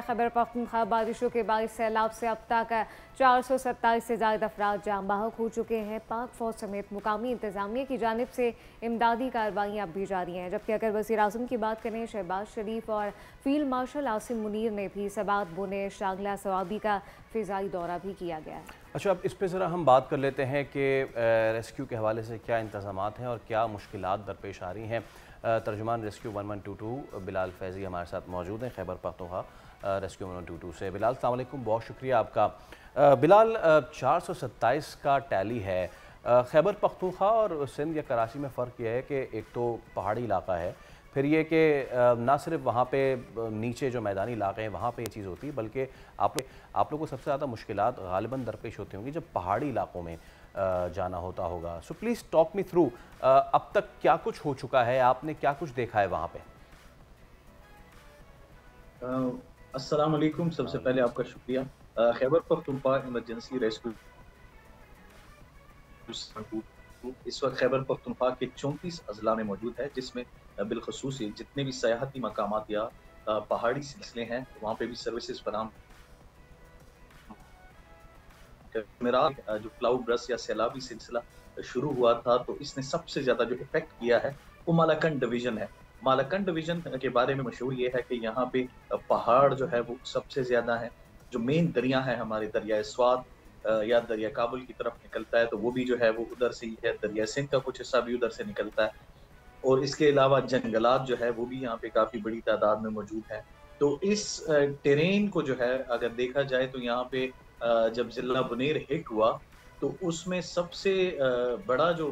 खैबर पख्तूनख्वा बारिशों के बाइस सैलाब से अब तक 427 से ज़ायद अफराद जाम बहक हो चुके हैं। पाक फौज समेत मुकामी इंतजामिया की जानिब से इमदादी कार्रवाइयाँ अब भी जारी हैं। जबकि अगर वज़ीर आज़म की बात करें, शहबाज शरीफ और फील्ड मार्शल आसिम मुनीर ने भी सबात बुने शांगला सवाबी का फ़िज़ाई दौरा भी किया गया है। अच्छा, अब इस पर ज़रा हम बात कर लेते हैं कि रेस्क्यू के हवाले से क्या इंतज़ामात हैं और क्या मुश्किलात दरपेश आ रही हैं। तर्जुमान रेस्क्यू 1122 बिलाल फैज़ी हमारे साथ मौजूद हैं खैबर पख्तूनख्वा रेस्क्यू 1122 से। बिलाल, अस्सलाम वालेकुम, बहुत शुक्रिया आपका। बिलाल, 427 का टैली है। खैबर पख्तूनख्वा और सिंध या कराची में फ़र्क यह है कि एक तो पहाड़ी इलाका है, फिर ये कि ना सिर्फ वहाँ पे नीचे जो मैदानी इलाके हैं वहाँ पे ये चीज़ होती है, बल्कि आप लोगों को सबसे ज़्यादा मुश्किलात गालिबन दरपेश होती होंगी जब पहाड़ी इलाकों में जाना होता होगा। So please talk me through, अब तक क्या कुछ हो चुका है, आपने क्या कुछ देखा है वहाँ पे? अस्सलाम वालेकुम। सबसे पहले आपका शुक्रिया। खैबर पख्तूनख्वा इमरजेंसी रेस्क्यू इस वक्त खैबर पख्तूनख्वा के 34 अजला में मौजूद है, जिसमें बिलखसूस जितने भी सयाहती मकामात या पहाड़ी सिलसिले हैं वहाँ पे भी सर्विसेज फराहम। मेरा जो क्लाउड ब्रस्ट या सैलाबी सिलसिला शुरू हुआ था तो इसने सबसे ज़्यादा जो इफेक्ट किया है वो मालाकंड डिवीज़न है। मालाकंड डिवीज़न के बारे में मशहूर ये है कि यहाँ पे पहाड़ जो है वो सबसे ज़्यादा है। जो मेन दरिया है हमारे दरिया स्वात या दरिया काबुल की तरफ निकलता है तो वो भी जो है वो उधर से ही है। दरिया सिंध का कुछ हिस्सा भी उधर से निकलता है और इसके अलावा जंगलात जो है वो भी यहाँ पे काफ़ी बड़ी तादाद में मौजूद है। तो इस टेरेन को जो है अगर देखा जाए तो यहाँ पे जब ज़िला बुनेर हिट हुआ तो उसमें सबसे बड़ा जो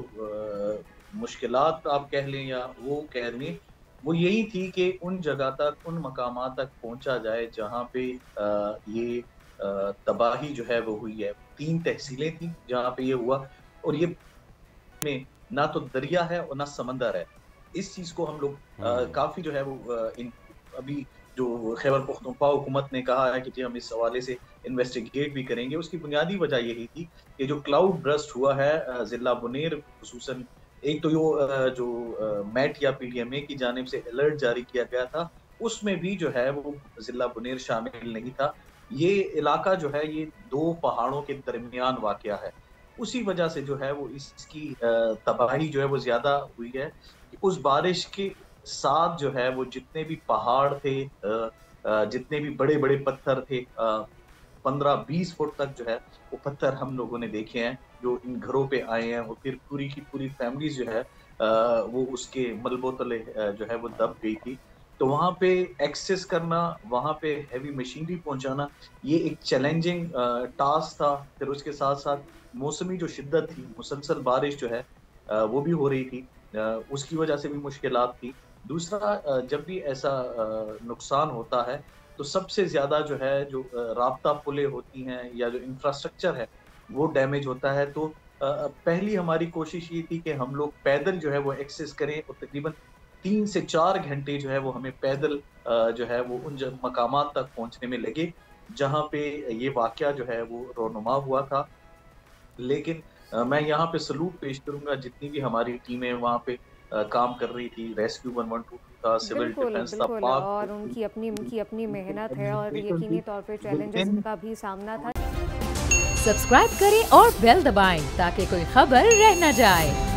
मुश्किलात आप कह लें या वो कह लें वो यही थी कि उन जगह तक, उन मकामात तक पहुंचा जाए जहां पे ये तबाही जो है वो हुई है। 3 तहसीलें थी जहां पे ये हुआ और ये में ना तो दरिया है और ना समंदर है। इस चीज को हम लोग काफी जो है वो अभी जो खैबर पख्तूनख्वा हुकूमत ने कहा है कि जी हम इस हवाले से इन्वेस्टिगेट भी करेंगे। उसकी बुनियादी वजह यही थी कि जो क्लाउड ब्रस्ट हुआ है ज़िला बुनेर खुसूसन, एक तो जो मैट या पीडीएमए की जानिब से अलर्ट जारी किया गया था उसमें भी जो है वो ज़िला बुनेर शामिल नहीं था। ये इलाका जो है ये 2 पहाड़ों के दरमियान वाक़या है। उसी वजह से जो है वो इसकी तबाही जो है वो ज़्यादा हुई है। उस बारिश के साथ जो है वो जितने भी पहाड़ थे, जितने भी बड़े-बड़े पत्थर थे, 15-20 फुट तक जो है वो पत्थर हम लोगों ने देखे हैं जो इन घरों पे आए हैं और फिर पूरी की पूरी फैमिलीज जो है वो उसके मलबों तले जो है वो दब गई थी। तो वहाँ पे एक्सेस करना, वहाँ पे हैवी मशीनरी पहुँचाना ये एक चैलेंजिंग टास्क था। फिर उसके साथ साथ मौसमी जो शिद्दत थी, मुसलसल बारिश जो है वो भी हो रही थी, उसकी वजह से भी मुश्किलात थी। दूसरा, जब भी ऐसा नुकसान होता है तो सबसे ज़्यादा जो है जो राब्ता पुलें होती हैं या जो इंफ्रास्ट्रक्चर है वो डैमेज होता है। तो पहली हमारी कोशिश ये थी कि हम लोग पैदल जो है वो एक्सेस करें और तकरीबन 3 से 4 घंटे जो है वो हमें पैदल जो है वो उन मकामात तक पहुंचने में लगे जहां पे ये वाकया जो है वो रोनुमा हुआ था। लेकिन मैं यहाँ पे सलूट पेश करूंगा जितनी भी हमारी टीमें वहाँ पे काम कर रही थी। रेस्क्यू 112 था, सिविल डिफेंस था, बिल्कुल, और उनकी अपनी मेहनत है और यकीनी तौर पे चैलेंजेस का भी सामना था। सब्सक्राइब करें और बेल दबाएं ताकि कोई खबर रह न जाए।